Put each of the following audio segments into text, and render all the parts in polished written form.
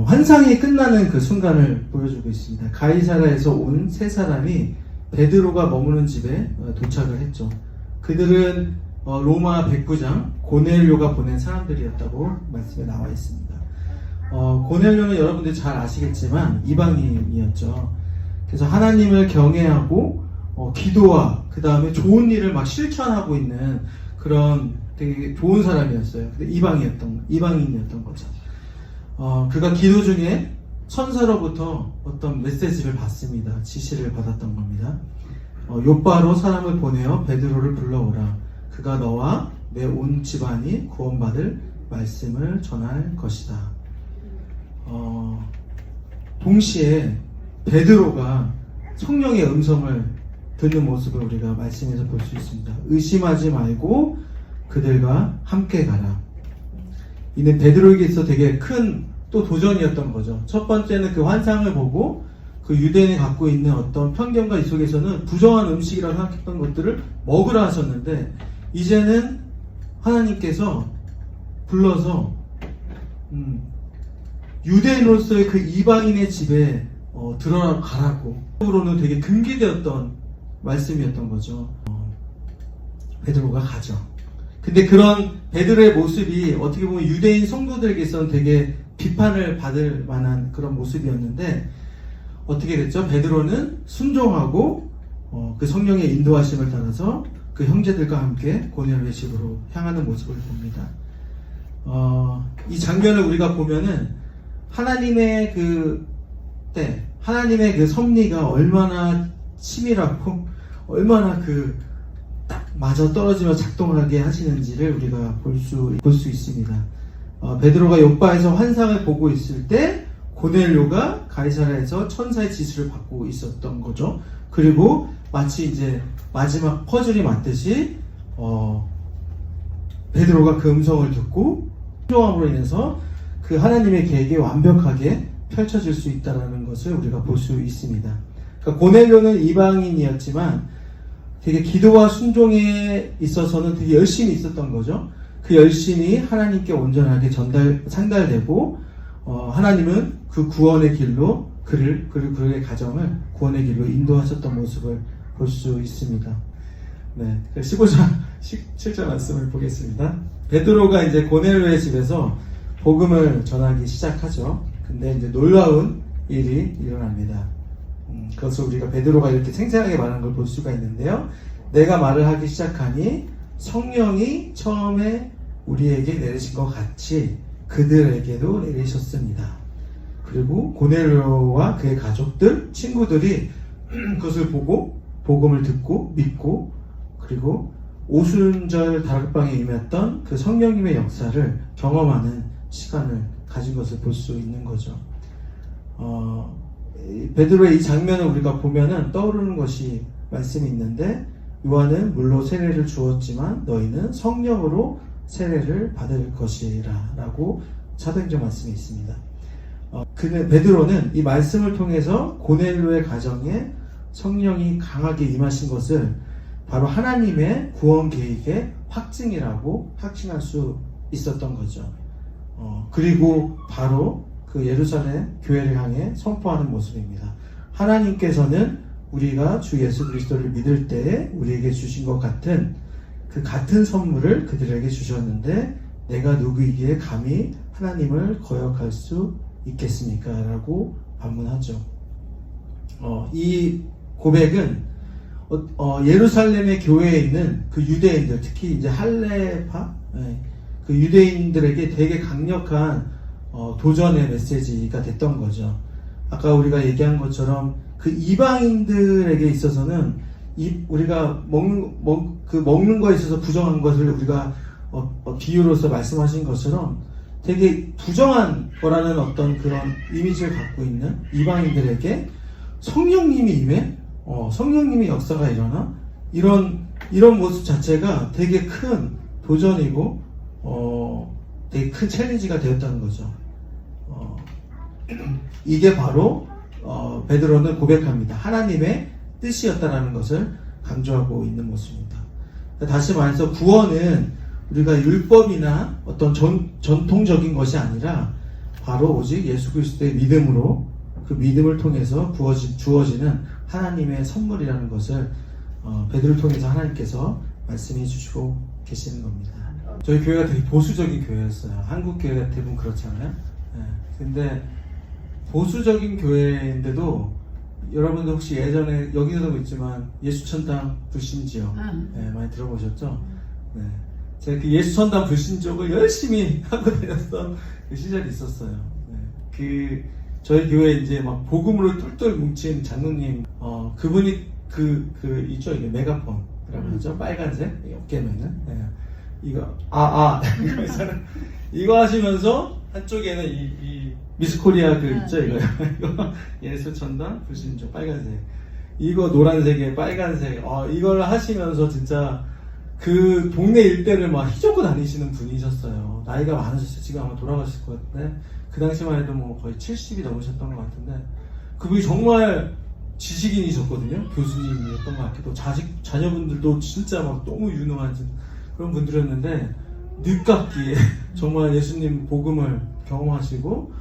환상이 끝나는 그 순간을 보여주고 있습니다. 가이사라에서 온 세 사람이 베드로가 머무는 집에 도착을 했죠. 그들은 로마 백부장 고넬료가 보낸 사람들이었다고 말씀에 나와 있습니다. 고넬료는 여러분들 잘 아시겠지만 이방인이었죠. 그래서 하나님을 경외하고 기도와 그 다음에 좋은 일을 막 실천하고 있는 그런 되게 좋은 사람이었어요. 근데 이방인이었던 거죠. 그가 기도 중에 천사로부터 어떤 메시지를 받습니다. 지시를 받았던 겁니다. 요바로 사람을 보내어 베드로를 불러오라. 그가 너와 내 온 집안이 구원받을 말씀을 전할 것이다. 동시에 베드로가 성령의 음성을 듣는 모습을 우리가 말씀에서 볼 수 있습니다. 의심하지 말고 그들과 함께 가라. 이는 베드로에게 있어 되게 큰 또 도전이었던 거죠. 첫 번째는 그 환상을 보고 그 유대인이 갖고 있는 어떤 편견과 이 속에서는 부정한 음식이라고 생각했던 것들을 먹으라 하셨는데, 이제는 하나님께서 불러서 유대인으로서의 그 이방인의 집에 들어가라고, 으로는 되게 금기되었던 말씀이었던 거죠. 베드로가 가죠. 근데 그런 베드로의 모습이 어떻게 보면 유대인 성도들에게서는 되게 비판을 받을 만한 그런 모습이었는데, 어떻게 됐죠? 베드로는 순종하고 그 성령의 인도하심을 따라서 그 형제들과 함께 고넬료의 집으로 향하는 모습을 봅니다. 이 장면을 우리가 보면은 하나님의 그 섭리가 얼마나 치밀하고 얼마나 딱 맞아 떨어지며 작동하게 하시는지를 우리가 볼 수 있습니다. 베드로가 요바에서 환상을 보고 있을 때 고넬료가 가이사라에서 천사의 지시를 받고 있었던 거죠. 그리고 마치 이제 마지막 퍼즐이 맞듯이 베드로가 그 음성을 듣고 순종함으로 인해서 그 하나님의 계획이 완벽하게 펼쳐질 수 있다는 것을 우리가 볼 수 있습니다. 그러니까 고넬료는 이방인이었지만 되게 기도와 순종에 있어서는 되게 열심히 있었던 거죠. 그 열심이 하나님께 온전하게 상달되고 하나님은 그 구원의 길로 그리고 그의 가정을 구원의 길로 인도하셨던 모습을 볼 수 있습니다. 네, 15절, 17절 말씀을 보겠습니다. 베드로가 이제 고넬료의 집에서 복음을 전하기 시작하죠. 근데 이제 놀라운 일이 일어납니다. 그것을 우리가 베드로가 이렇게 생생하게 말하는 걸 볼 수가 있는데요. 내가 말을 하기 시작하니 성령이 처음에 우리에게 내리신 것 같이 그들에게도 내리셨습니다. 그리고 고넬료와 그의 가족들, 친구들이 그것을 보고 복음을 듣고 믿고, 그리고 오순절 다락방에 임했던 그 성령님의 역사를 경험하는 시간을 가진 것을 볼 수 있는 거죠. 베드로의 이 장면을 우리가 보면은 떠오르는 것이 말씀이 있는데, 요한은 물로 세례를 주었지만 너희는 성령으로 세례를 받을 것이라 라고 사도행전 말씀이 있습니다. 베드로는 이 말씀을 통해서 고넬료의 가정에 성령이 강하게 임하신 것을 바로 하나님의 구원 계획의 확증이라고 확신할 수 있었던 거죠. 그리고 바로 그 예루살렘 교회를 향해 선포하는 모습입니다. 하나님께서는 우리가 주 예수 그리스도를 믿을 때에 우리에게 주신 것 같은 그 같은 선물을 그들에게 주셨는데 내가 누구이기에 감히 하나님을 거역할 수 있겠습니까? 라고 반문하죠. 이 고백은 예루살렘의 교회에 있는 그 유대인들, 특히 이제 할레파, 그 유대인들에게 되게 강력한 도전의 메시지가 됐던 거죠. 아까 우리가 얘기한 것처럼 그 이방인들에게 있어서는 우리가 먹는 거에 있어서 부정한 것을 우리가 비유로서 말씀하신 것처럼 되게 부정한 거라는 어떤 그런 이미지를 갖고 있는 이방인들에게 성령님이 임해 성령님의 역사가 일어나 이런 모습 자체가 되게 큰 도전이고 되게 큰 챌린지가 되었다는 거죠. 이게 바로 베드로는 고백합니다. 하나님의 뜻이었다라는 것을 강조하고 있는 모습입니다. 다시 말해서 구원은 우리가 율법이나 어떤 전통적인 것이 아니라 바로 오직 예수 그리스도의 믿음으로 그 믿음을 통해서 주어지는 하나님의 선물이라는 것을 베드로를 통해서 하나님께서 말씀해 주시고 계시는 겁니다. 저희 교회가 되게 보수적인 교회였어요. 한국 교회가 대부분 그렇잖아요. 근데 보수적인 교회인데도 여러분들 혹시 예전에 여기서도 있지만 예수천당 불신지역 많이 들어보셨죠? 네. 제가 그 예수천당 불신지역을 열심히 하고 다녔던 그 시절이 있었어요. 그 저희 교회 이제 막 복음으로 똘똘 뭉친 장로님 그분이 있죠, 이게 메가폰이라고 하죠. 빨간색 어깨면은 이거 이거 하시면서 한쪽에는 이 미스코리아 있죠, 이거 예수천당 불신조 빨간색, 이거 노란색에 빨간색 이걸 하시면서 진짜 그 동네 일대를 막 휘젓고 다니시는 분이셨어요. 나이가 많으셨어요. 지금 아마 돌아가실 것 같은데 그 당시만 해도 뭐 거의 70이 넘으셨던 것 같은데 그분이 정말 지식인이셨거든요. 교수님이었던 것 같기도, 자녀분들도 진짜 막 너무 유능한 그런 분들이었는데 늦깎이에 정말 예수님 복음을 경험하시고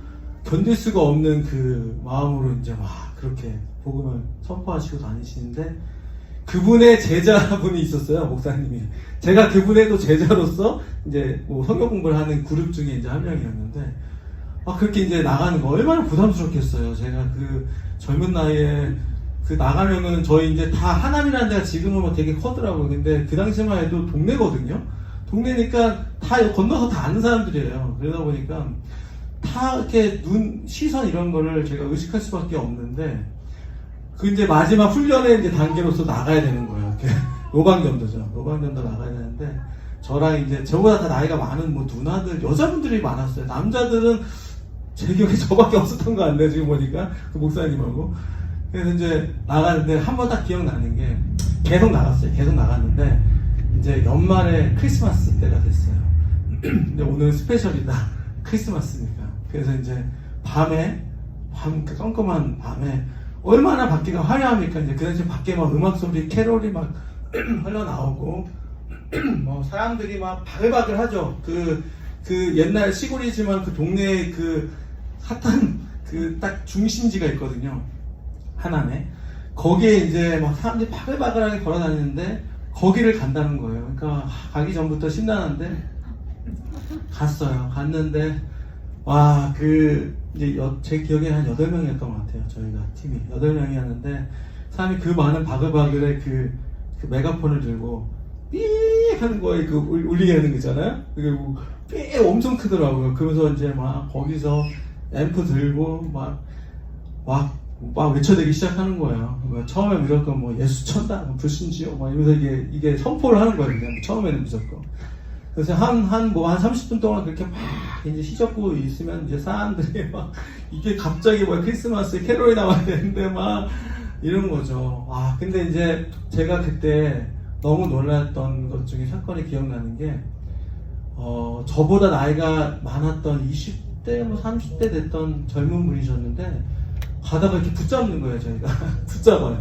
견딜 수가 없는 그 마음으로 이제 막 그렇게 복음을 선포하시고 다니시는데 그분의 제자분이 있었어요, 목사님이. 제가 그분의 제자로서 이제 뭐 성경 공부를 하는 그룹 중에 이제 한 명이었는데 그렇게 이제 나가는 거 얼마나 부담스럽겠어요. 제가 그 젊은 나이에 그 나가면은 저희 이제 다 하남이라는 데가 지금은 뭐 되게 커더라고요. 근데 그 당시만 해도 동네거든요. 동네니까 다 건너서 다 아는 사람들이에요. 그러다 보니까 다 이렇게 시선 이런 거를 제가 의식할 수밖에 없는데 그 이제 마지막 훈련의 이제 단계로서 나가야 되는 거예요. 이렇게 로방견도죠. 로방견도 나가야 되는데 저랑 이제 저보다 다 나이가 많은 뭐 누나들, 여자분들이 많았어요. 남자들은 제 기억에 저밖에 없었던 거 같네요. 지금 보니까 그 목사님하고. 그래서 이제 나가는데 한 번 딱 기억나는 게 계속 나갔어요. 계속 나갔는데 이제 연말에 크리스마스 때가 됐어요. 근데 오늘 스페셜이다. 크리스마스니까. 그래서 이제 그 깜깜한 밤에 얼마나 밖에가 화려합니까? 이제 그 당시 밖에 막 음악 소리, 캐롤이 막 흘러나오고 뭐 사람들이 막 바글바글 하죠. 그 옛날 시골이지만 그 동네에 그 핫한 그 딱 중심지가 있거든요. 하남에. 거기에 이제 막 사람들이 바글바글하게 걸어 다니는데 거기를 간다는 거예요. 그러니까 가기 전부터 심란한데 갔어요. 갔는데 와, 이제 제 기억에 한 8명이었던 것 같아요. 저희가 팀이 8명이었는데 사람이 그 많은 바글바글에 그 메가폰을 들고 삐 하는 거에 울리게 하는 거 있잖아요. 그리고 삐 엄청 크더라고요. 그러면서 이제 막 거기서 앰프 들고 막 외쳐대기 시작하는 거예요. 처음에 무조건 뭐 예수천당, 불신지요, 막 이러면서 이게 선포를 하는 거예요. 그냥 처음에는 무조건. 그래서 한 30분 동안 그렇게 막 이제 휘젓고 있으면 이제 사람들이 막 이게 갑자기 크리스마스 캐롤이 나와야 되는데 막 이런 거죠. 근데 이제 제가 그때 너무 놀랐던 것 중에 사건이 기억나는 게 저보다 나이가 많았던 20대, 30대 됐던 젊은 분이셨는데 가다가 이렇게 붙잡는 거예요, 저희가.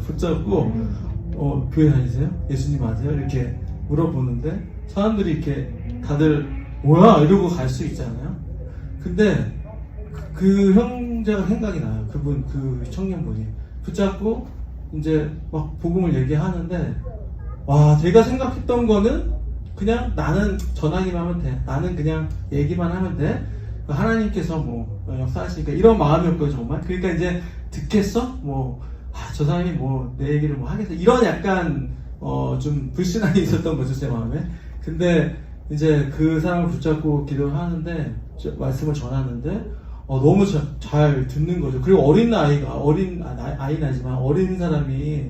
붙잡고, 교회 다니세요? 예수님 아세요? 이렇게 물어보는데, 사람들이 이렇게 다들, 뭐야? 이러고 갈 수 있잖아요? 근데, 그 형제가 생각이 나요. 그 청년분이. 붙잡고, 이제 막 복음을 얘기하는데, 제가 생각했던 거는, 그냥 나는 전하기만 하면 돼. 나는 그냥 얘기만 하면 돼. 하나님께서 뭐 역사하시니까 이런 마음이었고요, 정말. 그러니까 이제 듣겠어? 저 사람이 내 얘기를 하겠어? 이런 약간 좀 불신함이 있었던 거죠, 제 마음에. 근데 이제 그 사람을 붙잡고 기도를 하는데 말씀을 전하는데 너무 잘 듣는 거죠. 그리고 아이는 아니지만 어린 사람이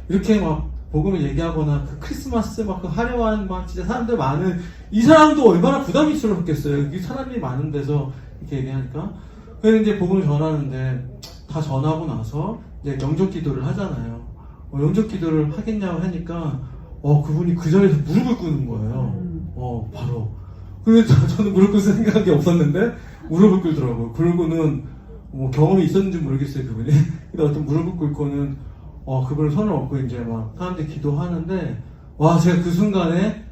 이렇게 막 복음을 얘기하거나 그 크리스마스 그 화려한 진짜 사람들 많은 이 사람도 얼마나 부담스럽겠어요. 이 사람이 많은 데서 이렇게 얘기하니까. 그래서 이제 복음을 전하는데 다 전하고 나서 이제 영접 기도를 하잖아요. 영접 기도를 하겠냐고 하니까 그분이 그 자리에서 무릎을 꿇는 거예요. 바로. 그래서 저는 무릎 꿇을 생각이 없었는데 무릎을 꿇더라고요. 그러고는 경험이 있었는지 모르겠어요, 그분이. 근데 어떤 무릎을 꿇고는 그분을 손을 얹고 이제 막 사람들이 기도하는데 제가 그 순간에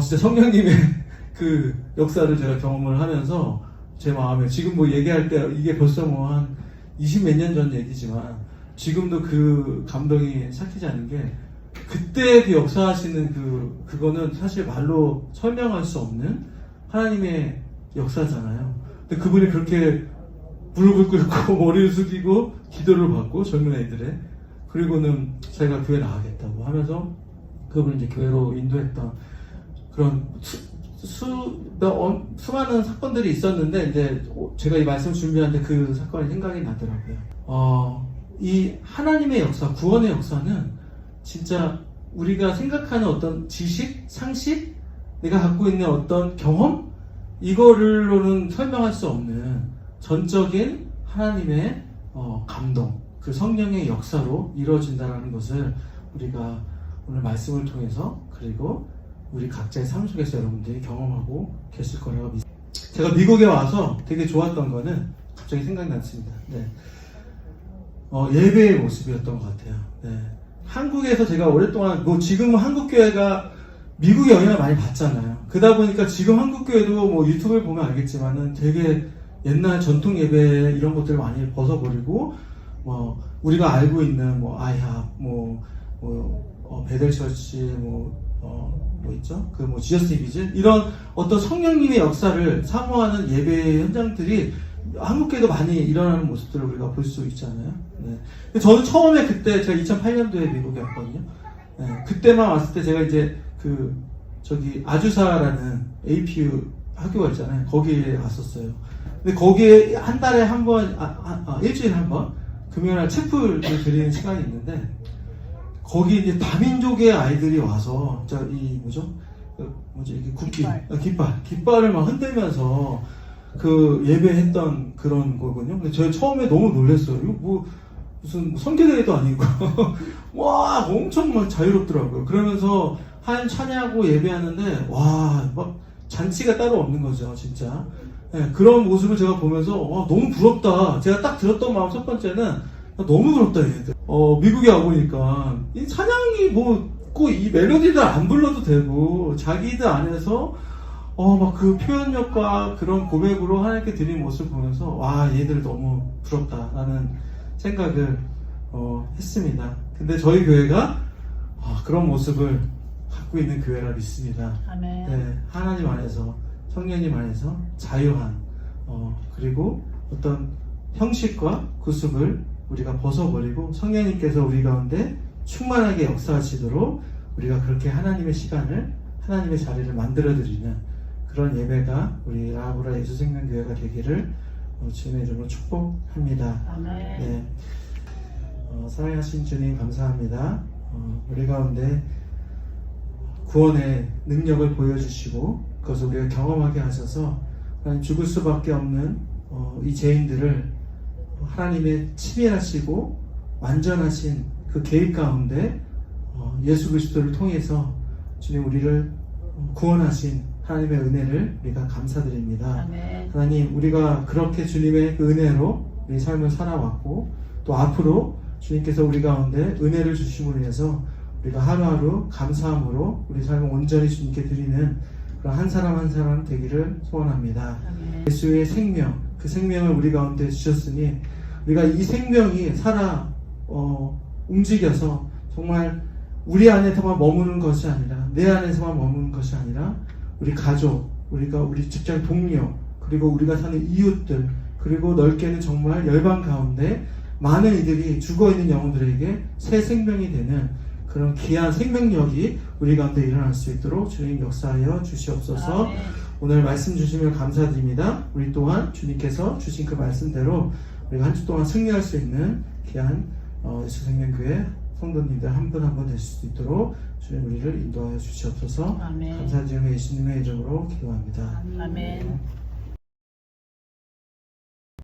진짜 성령님의 그 역사를 제가 경험을 하면서 제 마음에. 지금 뭐 얘기할 때 이게 벌써 뭐 한 20 몇 년 전 얘기지만 지금도 그 감동이 삭히지 않는 게 그때 그 역사하시는 그거는 사실 말로 설명할 수 없는 하나님의 역사잖아요. 근데 그분이 그렇게 무릎을 꿇고 머리를 숙이고 기도를 받고 젊은 애들의 그리고는 자기가 교회 나가겠다고 하면서 그분을 이제 교회로 인도했던 그런 수많은 사건들이 있었는데 이제 제가 이 말씀 준비하는데 그 사건이 생각이 나더라고요. 이 하나님의 역사, 구원의 역사는 진짜 우리가 생각하는 어떤 지식, 상식, 내가 갖고 있는 어떤 경험 이거를로는 설명할 수 없는 전적인 하나님의 감동, 그 성령의 역사로 이루어진다는 것을 우리가 오늘 말씀을 통해서 그리고 우리 각자의 삶 속에서 여러분들이 경험하고 계실 거라고 믿습니다. 제가 미국에 와서 되게 좋았던 거는 갑자기 생각이 났습니다. 네. 예배의 모습이었던 것 같아요. 네. 한국에서 제가 오랫동안 뭐 지금 한국교회가 미국의 영향을 많이 받잖아요. 그러다 보니까 지금 한국교회도 뭐 유튜브를 보면 알겠지만은 되게 옛날 전통 예배 이런 것들을 많이 벗어버리고 뭐 우리가 알고 있는 뭐 아이합 베델처치 뭐 있죠? 그 뭐 지어스 이비즈 이런 어떤 성령님의 역사를 사모하는 예배 현장들이 한국교회도 많이 일어나는 모습들을 우리가 볼 수 있잖아요. 네. 근데 저는 처음에 그때 제가 2008년도에 미국에 왔거든요. 네. 그때만 왔을 때 제가 이제 저기 아주사라는 APU 학교가 있잖아요. 거기에 갔었어요. 근데 거기에 한 달에 한 번, 일주일에 한 번 금요일날 채플을 드리는 시간이 있는데 거기 이제 다민족의 아이들이 와서 이게 깃발을 막 흔들면서 그 예배했던 그런 거군요. 근데 제가 처음에 너무 놀랐어요. 이거 뭐 무슨 선교대회도 아니고 와 엄청 막 자유롭더라고요. 그러면서 한 찬양하고 예배하는데 와 막 잔치가 따로 없는 거죠, 진짜. 네, 그런 모습을 제가 보면서 와 너무 부럽다. 제가 딱 들었던 마음 첫 번째는 너무 부럽다 얘들. 미국에 와보니까 이 찬양이 뭐 꼭 이 멜로디들 안 불러도 되고 자기들 안에서 막 그 표현력과 그런 고백으로 하나님께 드린 모습을 보면서 와 얘들 너무 부럽다라는 생각을 했습니다. 근데 저희 교회가 그런 모습을 갖고 있는 교회라 믿습니다. 아멘. 네, 하나님 안에서 성령님 안에서 자유한 그리고 어떤 형식과 구습을 우리가 벗어버리고 성령님께서 우리 가운데 충만하게 역사하시도록 우리가 그렇게 하나님의 시간을 하나님의 자리를 만들어드리는 그런 예배가 우리 라하브라 예수생명교회가 되기를 주님의 이름으로 축복합니다. 아멘. 네. 사랑하신 주님 감사합니다. 우리 가운데 구원의 능력을 보여주시고 그것을 우리가 경험하게 하셔서 하나님 죽을 수밖에 없는 이 죄인들을 하나님의 치밀하시고 완전하신 그 계획 가운데 예수 그리스도를 통해서 주님 우리를 구원하신 하나님의 은혜를 우리가 감사드립니다. 아멘. 하나님 우리가 그렇게 주님의 그 은혜로 우리 삶을 살아왔고 또 앞으로 주님께서 우리 가운데 은혜를 주심으로 인해서 우리가 하루하루 감사함으로 우리 삶을 온전히 주님께 드리는 그런 한 사람 한 사람 되기를 소원합니다. 아멘. 예수의 생명, 그 생명을 우리 가운데 주셨으니 우리가 이 생명이 살아 움직여서 정말 우리 안에서만 머무는 것이 아니라 내 안에서만 머무는 것이 아니라 우리 가족, 우리 직장 동료 그리고 우리가 사는 이웃들 그리고 넓게는 정말 열방 가운데 많은 이들이 죽어있는 영혼들에게 새 생명이 되는 그런 귀한 생명력이 우리 가운데 일어날 수 있도록 주님 역사하여 주시옵소서. 아멘. 오늘 말씀 주시면 감사드립니다. 우리 또한 주님께서 주신 그 말씀대로 우리가 한 주 동안 승리할 수 있는 귀한 예수생명교회 성도님들 한 분 한 분 되실 수 있도록 주님 우리를 인도하여 주시옵소서. 아멘. 감사드리며 예수님의 이름으로 기도합니다. 아멘.